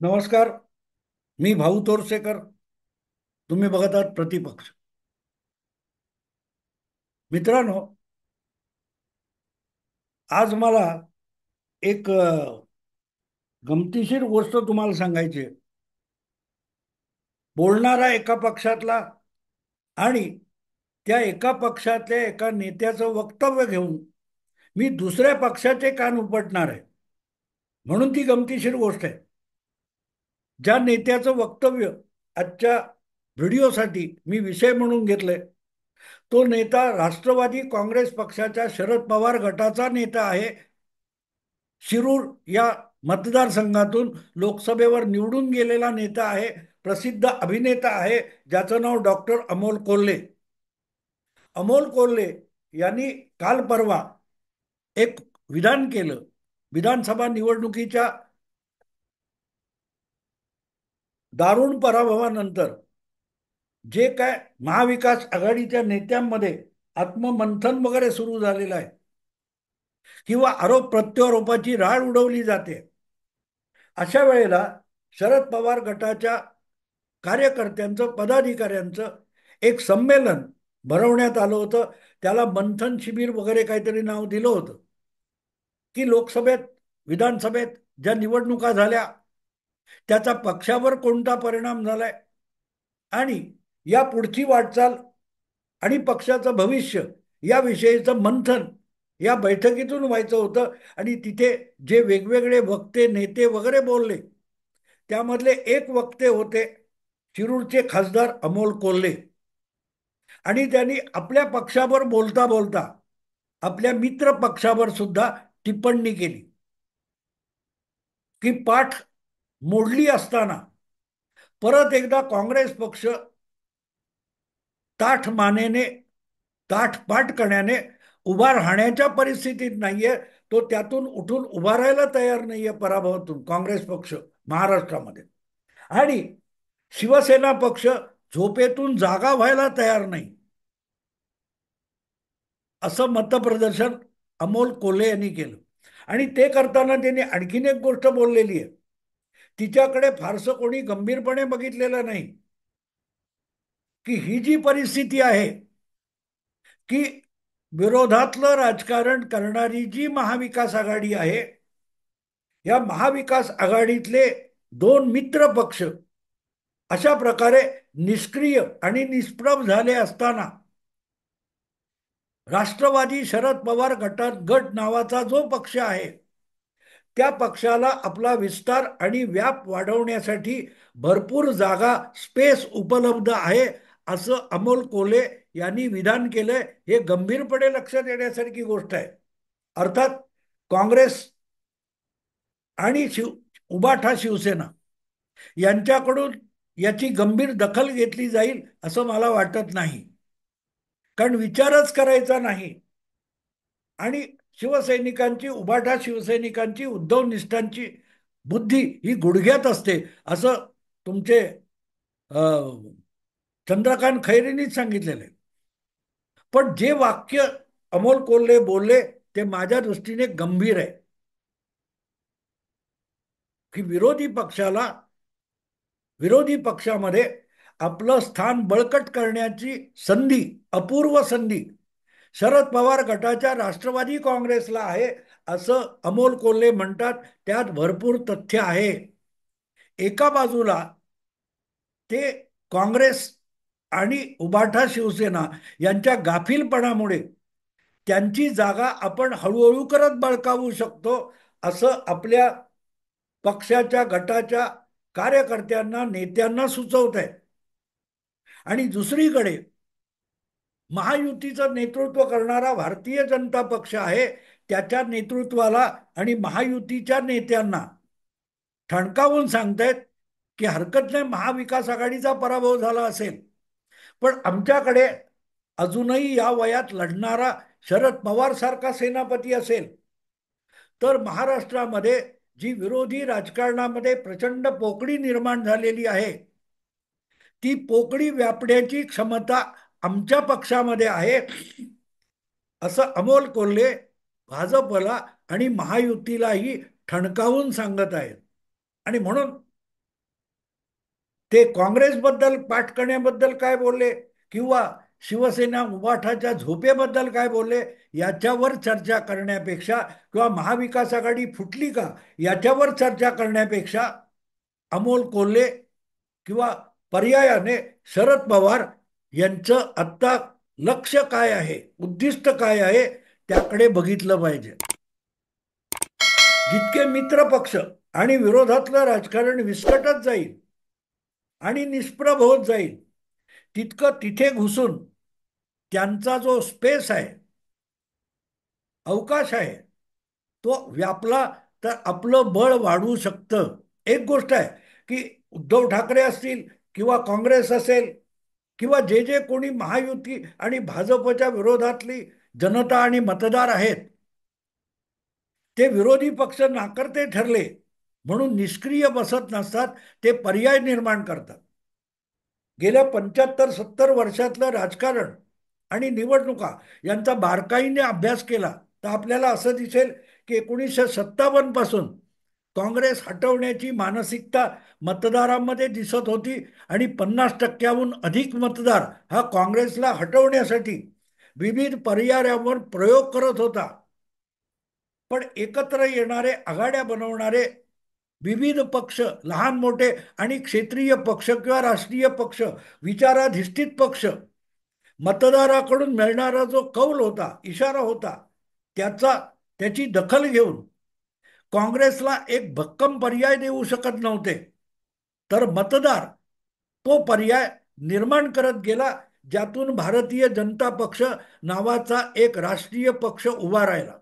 नमस्कार. मी भाऊ तोरसेकर. तुम्ही बघत आहात प्रतिपक्ष. मित्रांनो, आज मला एक गमतीशीर गोष्ट तुम्हाला सांगायची आहे. बोलणारा एका पक्षातला आणि त्या एका पक्षातल्या एका नेत्याचं वक्तव्य घेऊन मी दुसऱ्या पक्षाचे कान उपटणार आहे. म्हणून ती गमतीशीर गोष्ट आहे. ज्या नेत्याचं वक्तव्य आजच्या व्हिडिओसाठी मी विषय म्हणून घेतलंय, तो नेता राष्ट्रवादी काँग्रेस पक्षाच्या शरद पवार गटाचा नेता आहे. शिरूर या मतदारसंघातून लोकसभेवर निवडून गेलेला नेता आहे. प्रसिद्ध अभिनेता आहे, ज्याचं नाव डॉक्टर अमोल कोल्हे. अमोल कोल्हे यांनी काल परवा एक विधान केलं. विधानसभा निवडणुकीच्या दारुण पराभवानंतर जे काय महाविकास आघाडीच्या नेत्यांमध्ये आत्ममंथन वगैरे सुरू झालेलं आहे किंवा आरोप प्रत्यारोपाची राळ उडवली जाते, अशा वेळेला शरद पवार गटाच्या कार्यकर्त्यांचं, पदाधिकाऱ्यांचं एक संमेलन भरवण्यात आलं होतं. त्याला मंथन शिबिर वगैरे काहीतरी नाव दिलं होतं. की लोकसभेत, विधानसभेत ज्या निवडणुका झाल्या त्याचा पक्षावर कोणता परिणाम झालाय आणि या पुढची वाटचाल आणि पक्षाचं भविष्य याविषयीचं मंथन या बैठकीतून व्हायचं होतं. आणि तिथे जे वेगवेगळे वक्ते, नेते वगैरे बोलले, त्यामधले एक वक्ते होते शिरूरचे खासदार अमोल कोल्हे. आणि त्यांनी आपल्या पक्षावर बोलता बोलता आपल्या मित्र पक्षावर सुद्धा टिप्पणी केली की पाठ मोडली असताना परत एकदा काँग्रेस पक्ष ताठ मानेने, ताठ पाठ करण्याने उभा राहण्याच्या परिस्थितीत नाहीये. तो त्यातून उठून उभा राहायला तयार नाहीये पराभवातून काँग्रेस पक्ष महाराष्ट्रामध्ये. आणि शिवसेना पक्ष झोपेतून जागा व्हायला तयार नाही, असं मतप्रदर्शन अमोल कोल्हे यांनी केलं. आणि ते करताना त्यांनी आणखीन एक गोष्ट बोललेली आहे. तिच्याकडे फारसं कोणी गंभीरपणे बघितलेलं नाही की ही जी परिस्थिती आहे की विरोधातलं राजकारण करणारी जी महाविकास आघाडी आहे, या महाविकास आघाडीतले दोन मित्र पक्ष अशा प्रकारे निष्क्रिय आणि निष्प्रभ झाले असताना राष्ट्रवादी शरद पवार गट नावाचा जो पक्ष आहे, त्या पक्षाला आपला विस्तार आणि व्याप वाढवण्यासाठी भरपूर जागा, स्पेस उपलब्ध आहे, असं अमोल कोल्हे यांनी विधान केलंय. हे गंभीरपणे लक्षात येण्यासारखी गोष्ट आहे. अर्थात काँग्रेस आणि उबाठा शिवसेना यांच्याकडून याची गंभीर दखल घेतली जाईल असं मला वाटत नाही. कारण विचारच करायचा नाही. आणि शिवसैनिकांची, उबाठा शिवसैनिकांची, उद्धवनिष्ठांची बुद्धी ही गुडघ्यात असते, असं तुमचे चंद्रकांत खैरेंनीच सांगितलेलं आहे. पण जे वाक्य अमोल कोल्हे बोलले ते माझ्या दृष्टीने गंभीर आहे की विरोधी पक्षामध्ये आपलं स्थान बळकट करण्याची संधी, अपूर्व संधी शरद पवार गटाच्या राष्ट्रवादी काँग्रेसला आहे, असं अमोल कोल्हे म्हणतात. त्यात भरपूर तथ्य आहे. एका बाजूला ते काँग्रेस आणि उबाठा शिवसेना यांच्या गाफीलपणामुळे त्यांची जागा आपण हळूहळू करत बळकावू शकतो, असं आपल्या पक्षाच्या गटाच्या कार्यकर्त्यांना, नेत्यांना सुचवत आहे. आणि दुसरीकडे महायुतीचं नेतृत्व करणारा भारतीय जनता पक्ष आहे, त्याच्या नेतृत्वाला आणि महायुतीच्या नेत्यांना ठणकावून सांगतायत की हरकत नाही, महाविकास आघाडीचा पराभव झाला असेल, पण आमच्याकडे अजूनही या वयात लढणारा शरद पवार सारखा सेनापती असेल तर महाराष्ट्रामध्ये जी विरोधी राजकारणामध्ये प्रचंड पोकळी निर्माण झालेली आहे, ती पोकळी व्यापण्याची क्षमता आमच्या पक्षामध्ये आहे, असं अमोल कोल्हे भाजपला आणि महायुतीलाही ठणकावून सांगत आहेत. आणि म्हणून ते काँग्रेसबद्दल पाठ करण्याबद्दल काय बोलले, किंवा शिवसेना उभाठाच्या झोपेबद्दल काय बोलले, याच्यावर चर्चा करण्यापेक्षा, किंवा महाविकास आघाडी फुटली का याच्यावर चर्चा करण्यापेक्षा, अमोल कोल्हे किंवा पर्यायाने शरद पवार यांचं आत्ता लक्ष काय आहे, उद्दिष्ट काय आहे, त्याकडे बघितलं पाहिजे. जितके मित्र पक्ष आणि विरोधातलं राजकारण विस्कटत जाईल आणि निष्प्रभ होत जाईल, तितकं तिथे घुसून त्यांचा जो स्पेस आहे, अवकाश आहे, तो व्यापला तर आपलं बळ वाढू शकतं. एक गोष्ट आहे की उद्धव ठाकरे असतील किंवा काँग्रेस असेल किंवा जे जे कोणी महायुती आणि भाजपच्या विरोधातली जनता आणि मतदार आहेत, ते विरोधी पक्ष नाकर्ते ठरले म्हणून निष्क्रिय बसत नसतात, ते पर्याय निर्माण करतात. गेल्या 75-70 वर्षातलं राजकारण आणि निवडणुका यांचा बारकाईने अभ्यास केला तर आपल्याला असं दिसेल की 1957 पासून काँग्रेस हटवण्याची मानसिकता मतदारांमध्ये दिसत होती आणि 50%हून अधिक मतदार हा काँग्रेसला हटवण्यासाठी विविध पर्यायांवर प्रयोग करत होता. पण एकत्र येणारे, आघाड्या बनवणारे विविध पक्ष, लहान मोठे आणि क्षेत्रीय पक्ष किंवा राष्ट्रीय पक्ष, विचाराधिष्ठित पक्ष, मतदाराकडून मिळणारा जो कौल होता, इशारा होता, त्याचा त्याची दखल घेऊन काँग्रेसला एक भक्कम पर्याय देऊ शकत नव्हते. तर मतदार तो पर्याय निर्माण करत गेला, ज्यातून भारतीय जनता पक्ष नावाचा एक राष्ट्रीय पक्ष उभा राहिला.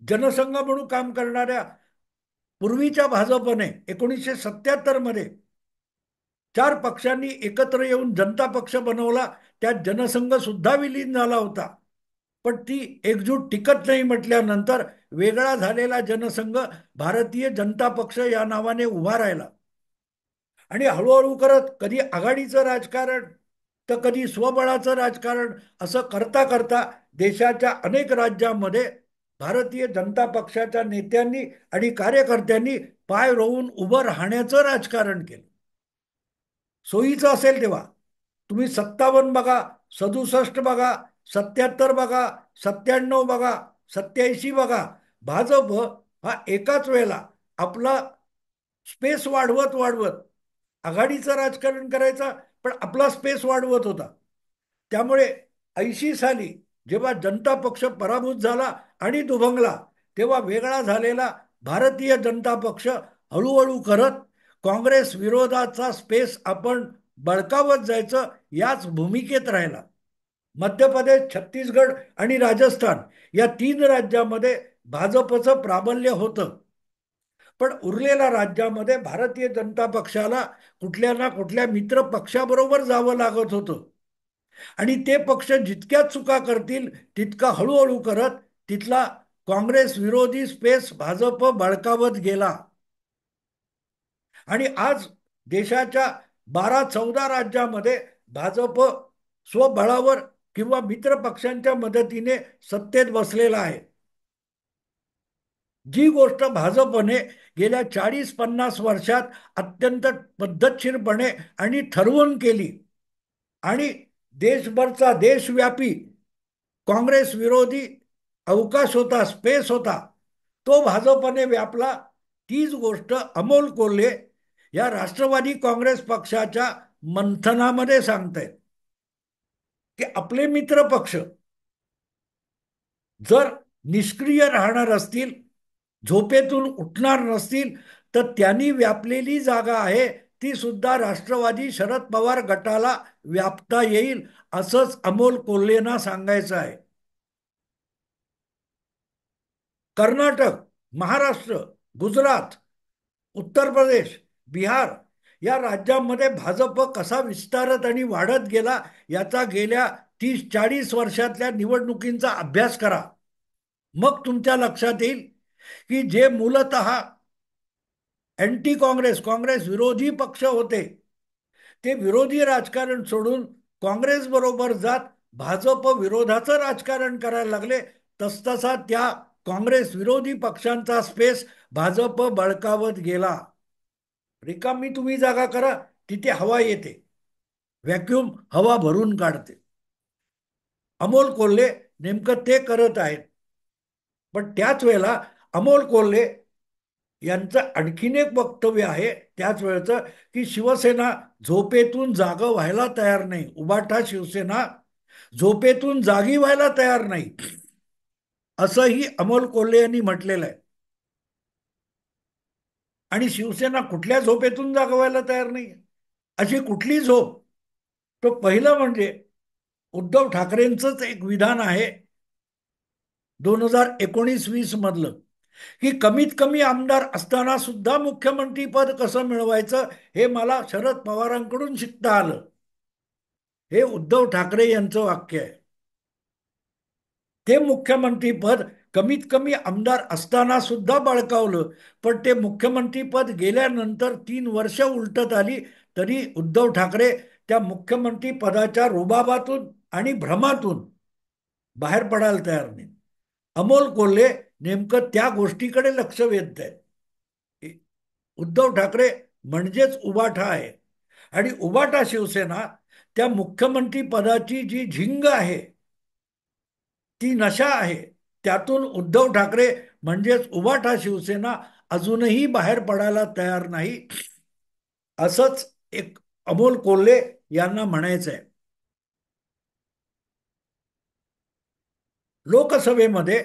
जनसंघ म्हणून काम करणाऱ्या पूर्वीच्या भाजपने 1977 मध्ये 4 पक्षांनी एकत्र येऊन जनता पक्ष बनवला. त्यात जनसंघ सुद्धा विलीन झाला होता. पण ती एकजूट टिकत नाही म्हटल्यानंतर वेगळा झालेला जनसंघ भारतीय जनता पक्ष या नावाने उभा राहिला. आणि हळूहळू करत कधी आघाडीचं राजकारण तर कधी स्वबळाचं राजकारण, असं करता करता देशाच्या अनेक राज्यांमध्ये भारतीय जनता पक्षाच्या नेत्यांनी आणि कार्यकर्त्यांनी पाय रोवून उभं राहण्याचं राजकारण केलं. सोयीचं असेल तेव्हा तुम्ही 57 बघा, 67 बघा, 77 बघा, 97 बघा, 87 बघा, भाजप हा एकाच वेळेला आपला स्पेस वाढवत वाढवत आघाडीचं राजकारण करायचा, पण आपला स्पेस वाढवत होता. त्यामुळे 80 साली जेव्हा जनता पक्ष पराभूत झाला आणि दुभंगला, तेव्हा वेगळा झालेला भारतीय जनता पक्ष हळूहळू करत काँग्रेस विरोधाचा स्पेस आपण बळकावत जायचं याच भूमिकेत राहिला. मध्य प्रदेश, छत्तीसगड आणि राजस्थान या 3 राज्यामध्ये भाजपचं प्राबल्य होतं. पण उरलेल्या राज्यामध्ये भारतीय जनता पक्षाला कुठल्या ना कुठल्या मित्र पक्षाबरोबर जावं लागत होतं. आणि ते पक्ष जितक्या चुका करतील तितका हळूहळू करत तिथला काँग्रेस विरोधी स्पेस भाजप बळकावत गेला. आणि आज देशाच्या 12-14 राज्यामध्ये भाजप स्वबळावर किंवा मित्र पक्षांच्या मदतीने सत्तेत बसलेला आहे. जी गोष्ट भाजपने गेल्या 40-50 वर्षात अत्यंत पद्धतशीरपणे आणि ठरवून केली आणि देशभरचा, देशव्यापी काँग्रेस विरोधी अवकाश होता, स्पेस होता, तो भाजपने व्यापला. तीच गोष्ट अमोल कोल्हे या राष्ट्रवादी काँग्रेस पक्षाच्या मंथनामध्ये सांगतायत की आपले मित्र पक्ष जर निष्क्रिय राहणार असतील, झोपेतून उठणार नसतील, तर त्यांनी व्यापलेली जागा आहे ती सुद्धा राष्ट्रवादी शरद पवार गटाला व्यापता येईल, असंच अमोल कोल्हेंना सांगायचं आहे. कर्नाटक, महाराष्ट्र, गुजरात, उत्तर प्रदेश, बिहार या राज्यांमध्ये भाजप कसा विस्तारत आणि वाढत गेला याचा गेल्या 30-40 वर्षातल्या निवडणुकींचा अभ्यास करा. मग तुमच्या लक्षात येईल की जे मूलतः अँटी काँग्रेस, काँग्रेस विरोधी पक्ष होते, ते विरोधी राजकारण सोडून काँग्रेस बरोबर जात भाजप विरोधाचं राजकारण करायला लागले. तसतसा त्या काँग्रेस विरोधी पक्षांचा स्पेस भाजप बळकावत गेला. रिकामी तुम्ही जागा करा, तिथे हवा येते, व्हॅक्यूम हवा भरून काढते. अमोल कोल्हे नेमकं ते करत आहेत. पण त्याच वेळेला अमोल कोल्हे यांचं आणखीन एक वक्तव्य आहे त्याच वेळेचं, की शिवसेना झोपेतून जागं व्हायला तयार नाही. उभाठा शिवसेना झोपेतून जागी व्हायला तयार नाही, असंही अमोल कोल्हे यांनी म्हटलेलं आहे. आणि शिवसेना कुठल्या झोपेतून जागं व्हायला तयार नाही, अशी कुठली झोप? तो पहिलं म्हणजे उद्धव ठाकरेंचंच एक विधान आहे 2019-20 मधलं, की कमीत कमी आमदार असताना सुद्धा मुख्यमंत्री पद कसं मिळवायचं हे मला शरद पवारांकडून शिकता आलं. हे उद्धव ठाकरे यांचं वाक्य आहे. ते मुख्यमंत्री पद कमीत कमी आमदार असताना सुद्धा बळकावलं. पण ते मुख्यमंत्री पद गेल्यानंतर 3 वर्ष उलटत आली तरी उद्धव ठाकरे त्या मुख्यमंत्री पदाच्या रुबाबातून आणि भ्रमातून बाहेर पडायला तयार नाही. अमोल कोल्हे नेमकं त्या गोष्टीकडे लक्ष वेधत आहेत. उद्धव ठाकरे म्हणजेच उबाठा आहे. आणि उबाठा शिवसेना त्या मुख्यमंत्री पदाची जी झिंग आहे, ती नशा आहे, त्यातून उद्धव ठाकरे म्हणजेच उबाठा शिवसेना अजूनही बाहेर पडायला तयार नाही, असंच एक अमोल कोल्हे यांना म्हणायचं आहे. लोकसभेमध्ये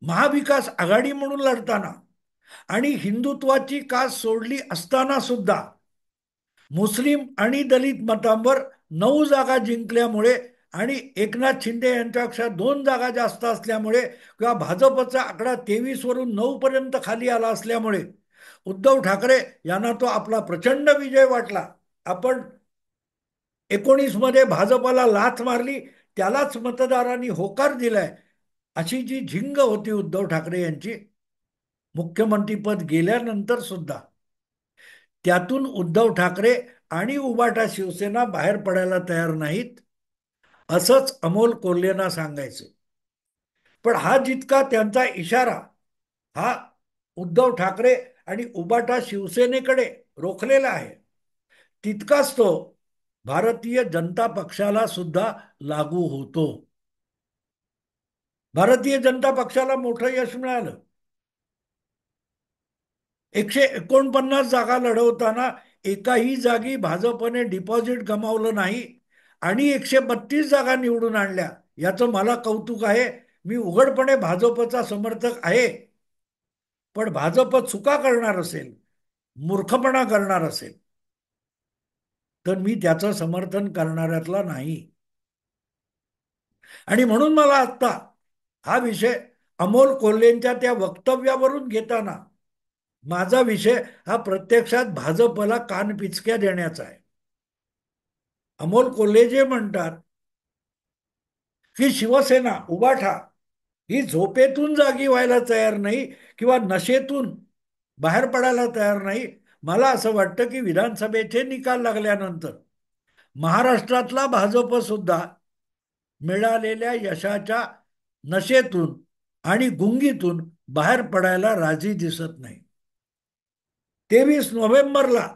महाविकास आघाडी म्हणून लढताना आणि हिंदुत्वाची कास सोडली असताना सुद्धा मुस्लिम आणि दलित मतांवर 9 जागा जिंकल्यामुळे आणि एकनाथ शिंदे यांच्यापेक्षा 2 जागा जास्त असल्यामुळे किंवा भाजपचा आकडा 23 वरून 9 पर्यंत खाली आला असल्यामुळे उद्धव ठाकरे यांना तो आपला प्रचंड विजय वाटला. आपण 19 मध्ये भाजपला लाथ मारली, त्यालाच मतदारांनी होकार दिलाय, अशी जी झिंग होती उद्धव ठाकरे यांची मुख्यमंत्रीपद गेल्यानंतर सुद्धा, त्यातून उद्धव ठाकरे आणि उबाटा शिवसेना बाहेर पडायला तयार नाहीत, असंच अमोल कोल्हेंना सांगायचं. पण हा जितका त्यांचा इशारा हा उद्धव ठाकरे आणि उबाटा शिवसेनेकडे रोखलेला आहे, तितकाच तो भारतीय जनता पक्षाला सुद्धा लागू होतो. भारतीय जनता पक्षाला मोठं यश मिळालं. 149 जागा लढवताना एकाही जागी भाजपने डिपॉझिट गमावलं नाही आणि 132 जागा निवडून आणल्या. याचं मला कौतुक आहे. मी उघडपणे भाजपचा समर्थक आहे. पण भाजप चुका करणार असेल, मूर्खपणा करणार असेल, तर मी त्याचं समर्थन करणाऱ्यातला नाही. आणि म्हणून मला आत्ता हा विषय अमोल कोल्हेंच्या त्या वक्तव्यावरून घेताना माझा विषय हा प्रत्यक्षात भाजपला कानपिचक्या देण्याचा आहे. अमोल कोल्हे जे म्हणतात की शिवसेना उबाठा ही झोपेतून जागी व्हायला तयार नाही किंवा नशेतून बाहेर पडायला तयार नाही, मला असं वाटतं की विधानसभेचे निकाल लागल्यानंतर महाराष्ट्रातला भाजप सुद्धा मिळालेल्या यशाच्या नशेतून आणि गुंगीतून बाहेर पडायला राजी दिसत नाही. 23 नोव्हेंबरला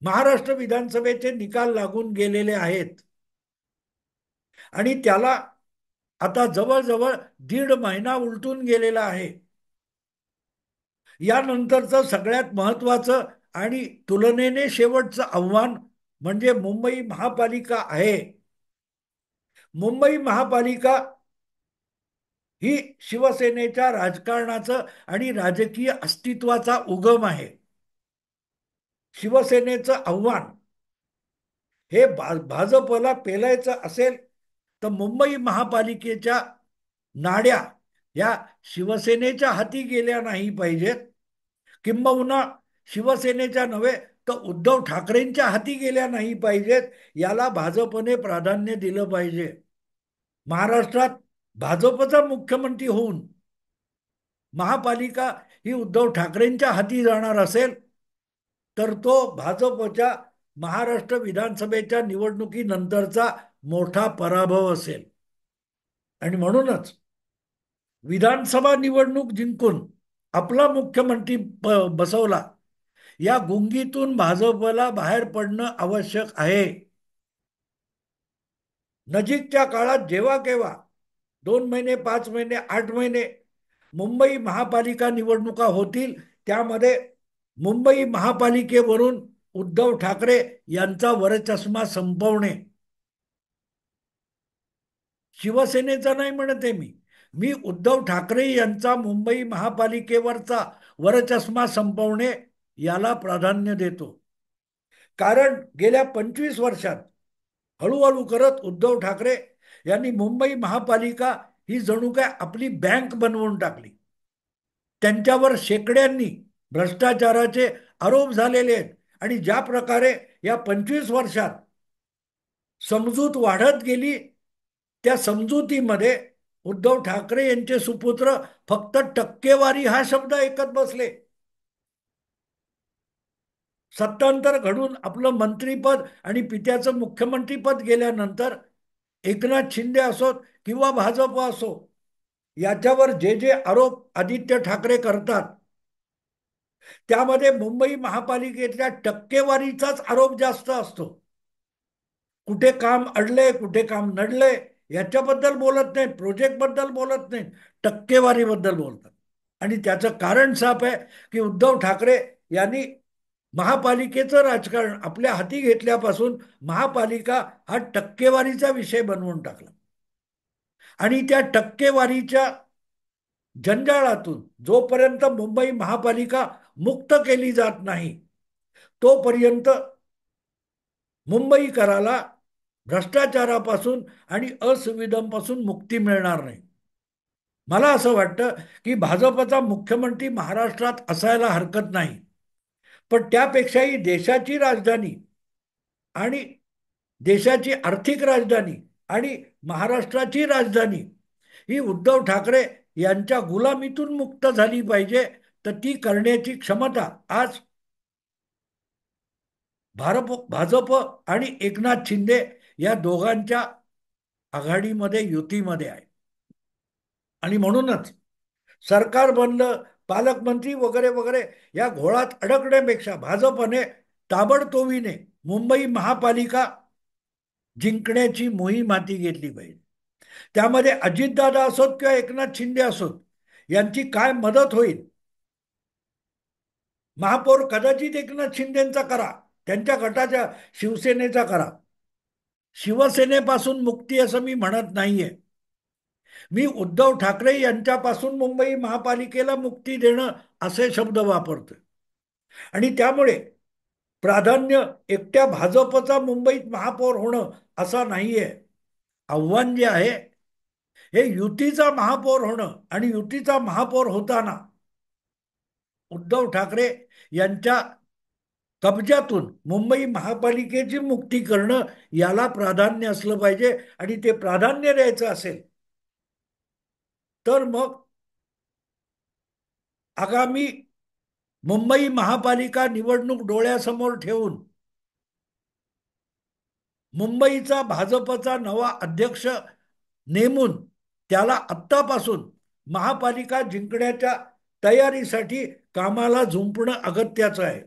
महाराष्ट्र विधानसभेचे निकाल लागून गेलेले आहेत आणि त्याला आता जवळजवळ 1.5 महिना उलटून गेलेला आहे. यानंतरचं सगळ्यात महत्वाचं आणि तुलनेने शेवटचं आव्हान म्हणजे मुंबई महापालिका आहे. मुंबई महापालिका ही शिवसेनेच्या राजकारणाचं आणि राजकीय अस्तित्वाचा उगम आहे. शिवसेनेचं आव्हान हे भाजपला पेलायचं असेल तर मुंबई महापालिकेच्या नाड्या या शिवसेनेच्या हाती गेल्या नाही पाहिजेत, किंबहुना शिवसेनेच्या नव्हे तर उद्धव ठाकरेंच्या हाती गेल्या नाही पाहिजेत. याला भाजपने प्राधान्य दिलं पाहिजे. महाराष्ट्रात भाजपचा मुख्यमंत्री होऊन महापालिका ही उद्धव ठाकरेंच्या हाती जाणार असेल तर तो भाजपच्या महाराष्ट्र विधानसभेच्या निवडणुकीनंतरचा मोठा पराभव असेल. आणि म्हणूनच विधानसभा निवडणूक जिंकून आपला मुख्यमंत्री बसवला या गुंगीतून भाजपला बाहेर पडणं आवश्यक आहे. नजीकच्या काळात जेव्हा केव्हा 2 महिने, 5 महिने, 8 महिने मुंबई महापालिका निवडणुका होतील, त्यामध्ये मुंबई महापालिकेवरून उद्धव ठाकरे यांचा वरचष्मा संपवणे, शिवसेनेचा नाही म्हणते मी, मी उद्धव ठाकरे यांचा मुंबई महापालिकेवरचा वरचष्मा संपवणे याला प्राधान्य देतो. कारण गेल्या 25 वर्षात हळूहळू करत उद्धव ठाकरे यांनी मुंबई महापालिका ही जणू काय आपली बँक बनवून टाकली. त्यांच्यावर शेकड्यांनी भ्रष्टाचाराचे आरोप झालेले आहेत. आणि ज्या प्रकारे या 25 वर्षात समजूत वाढत गेली, त्या समजुतीमध्ये उद्धव ठाकरे यांचे सुपुत्र फक्त टक्केवारी हा शब्द ऐकत बसले. सत्तांतर घडून आपलं मंत्रीपद आणि पित्याचं मुख्यमंत्रीपद गेल्यानंतर एकनाथ शिंदे असोत किंवा भाजप असो, याच्यावर जे जे आरोप आदित्य ठाकरे करतात, त्यामध्ये मुंबई महापालिकेतल्या टक्केवारीचाच आरोप जास्त असतो. कुठे काम अडलंय, कुठे काम नडलंय याच्याबद्दल बोलत नाही, प्रोजेक्ट बद्दल बोलत नाही, टक्केवारीबद्दल बोलतात. आणि त्याचं कारण साफ आहे की उद्धव ठाकरे यांनी महापालिकेचं राजकारण आपल्या हाती घेतल्यापासून महापालिका हा टक्केवारीचा विषय बनवून टाकला. आणि त्या टक्केवारीच्या जंजाळातून जोपर्यंत मुंबई महापालिका मुक्त केली जात नाही, तोपर्यंत मुंबईकराला भ्रष्टाचारापासून आणि असुविधांपासून मुक्ती मिळणार नाही. मला असं वाटतं की भाजपचा मुख्यमंत्री महाराष्ट्रात असायला हरकत नाही, पण त्यापेक्षाही देशाची राजधानी आणि देशाची आर्थिक राजधानी आणि महाराष्ट्राची राजधानी ही उद्धव ठाकरे यांच्या गुलामीतून मुक्त झाली पाहिजे. तर ती करण्याची क्षमता आज भाजप आणि एकनाथ शिंदे या दोघांच्या आघाडीमध्ये, युतीमध्ये आहे. आणि म्हणूनच सरकार बनलं, पालकमंत्री वगैरे वगैरे या घोळात अडकण्यापेक्षा भाजपने ताबडतोबीने मुंबई महापालिका जिंकण्याची मोहीम हाती घेतली पाहिजे. त्यामध्ये अजितदादा असोत किंवा एकनाथ शिंदे असोत, यांची काय मदत होईल. महापौर कदाचित एकनाथ शिंदेचा करा, त्यांच्या गटाच्या शिवसेनेचा करा. शिवसेनेपासून मुक्ती असं मी म्हणत नाहीये. मी उद्धव ठाकरे यांच्यापासून मुंबई महापालिकेला मुक्ती देणं असे शब्द वापरतोय. आणि त्यामुळे प्राधान्य एकट्या भाजपचा मुंबईत महापौर होणं असं नाहीये. आव्हान जे आहे हे युतीचा महापौर होणं, आणि युतीचा महापौर होताना उद्धव ठाकरे यांच्या कब्जातून मुंबई महापालिकेची मुक्ती करणं याला प्राधान्य असलं पाहिजे. आणि ते प्राधान्य द्यायचं असेल तर मग आगामी मुंबई महापालिका निवडणूक डोळ्यासमोर ठेवून मुंबईचा भाजपचा नवा अध्यक्ष नेमून त्याला आत्तापासून महापालिका जिंकण्याच्या तयारीसाठी कामाला झुंपणं अगत्याचं आहे.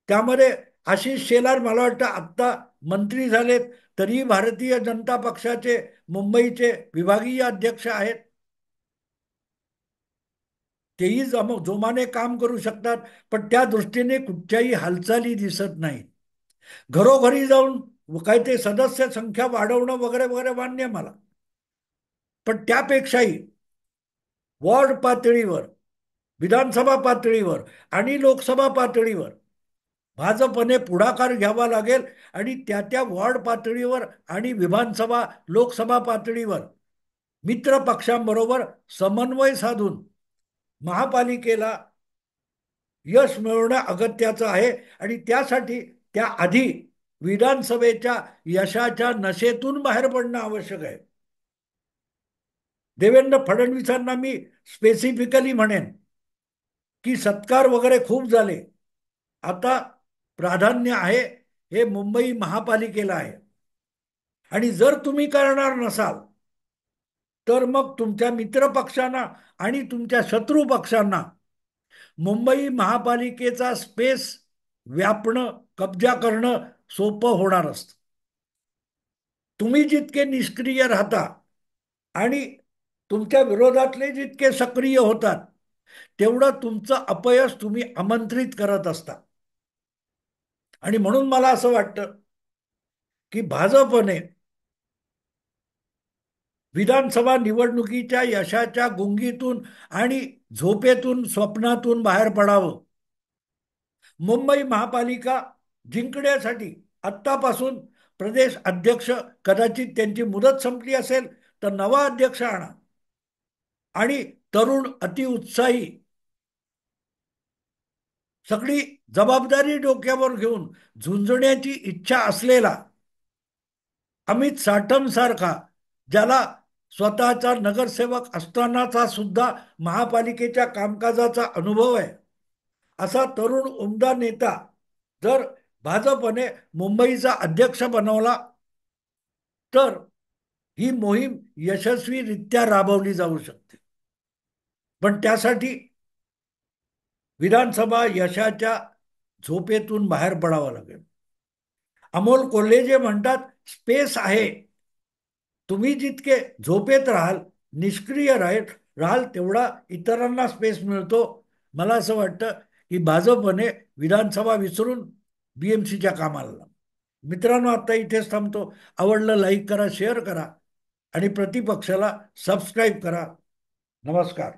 त्यामध्ये आशिष शेलार मला वाटतं आत्ता मंत्री झालेत, तरी भारतीय जनता पक्षाचे मुंबईचे विभागीय अध्यक्ष आहेत. तेही जोमाने काम करू शकतात, पण त्या दृष्टीने कुठच्याही हालचाली दिसत नाहीत. घरोघरी जाऊन काय ते सदस्य संख्या वाढवणं वगैरे वगैरे मान्य मला, पण त्यापेक्षाही वॉर्ड पातळीवर, विधानसभा पातळीवर आणि लोकसभा पातळीवर भाजपने पुढाकार घ्यावा लागेल. आणि त्या त्या वॉर्ड पातळीवर आणि विधानसभा लोकसभा पातळीवर मित्र पक्षांबरोबर समन्वय साधून महापालिकेला यश मिळवणं अगत्याचं आहे. आणि त्यासाठी त्याआधी विधानसभेच्या यशाच्या नशेतून बाहेर पडणं आवश्यक आहे. देवेंद्र फडणवीसांना मी स्पेसिफिकली म्हणेन की सत्कार वगैरे खूप झाले, आता प्राधान्य आहे हे मुंबई महापालिकेला आहे. आणि जर तुम्ही करणार नसाल तर मग तुमच्या मित्र पक्षांना आणि तुमच्या शत्रू पक्षांना मुंबई महापालिकेचा स्पेस व्यापणं, कब्जा करणं सोपं होणार असतं. तुम्ही जितके निष्क्रिय राहता आणि तुमच्या विरोधातले जितके सक्रिय होतात, तेवढं तुमचं अपयश तुम्ही आमंत्रित करत असता. आणि म्हणून मला असं वाटतं की भाजपने विधानसभा निवडणुकीच्या यशाच्या गुंगीतून आणि झोपेतून, स्वप्नातून बाहेर पडावं. मुंबई महापालिका जिंकण्यासाठी आत्तापासून प्रदेश अध्यक्ष, कदाचित त्यांची मुदत संपली असेल तर नवा अध्यक्ष आणा आणि तरुण, अतिउत्साही, सगळी जबाबदारी डोक्यावर घेऊन झुंजण्याची इच्छा असलेला अमित साटम सारखा, ज्याला स्वतःचा नगरसेवक असतानाचा सुद्धा महापालिकेच्या कामकाजाचा अनुभव आहे, असा तरुण उमदा नेता जर भाजपने मुंबईचा अध्यक्ष बनवला तर ही मोहीम यशस्वीरित्या राबवली जाऊ शकते. पण त्यासाठी विधानसभा यशाच्या झोपेतून बाहेर पडावं लागेल. अमोल कोल्हे जे म्हणतात, स्पेस आहे. तुम्ही जितके झोपेत राहाल, निष्क्रिय राहाल, तेवढा इतरांना स्पेस मिळतो. मला असं वाटतं की भाजपने विधानसभा विसरून बीएमसीच्या कामाला लागलं. मित्रांनो, आता इथेच थांबतो. आवडलं लाईक करा, शेअर करा आणि प्रतिपक्षाला सबस्क्राईब करा. नमस्कार.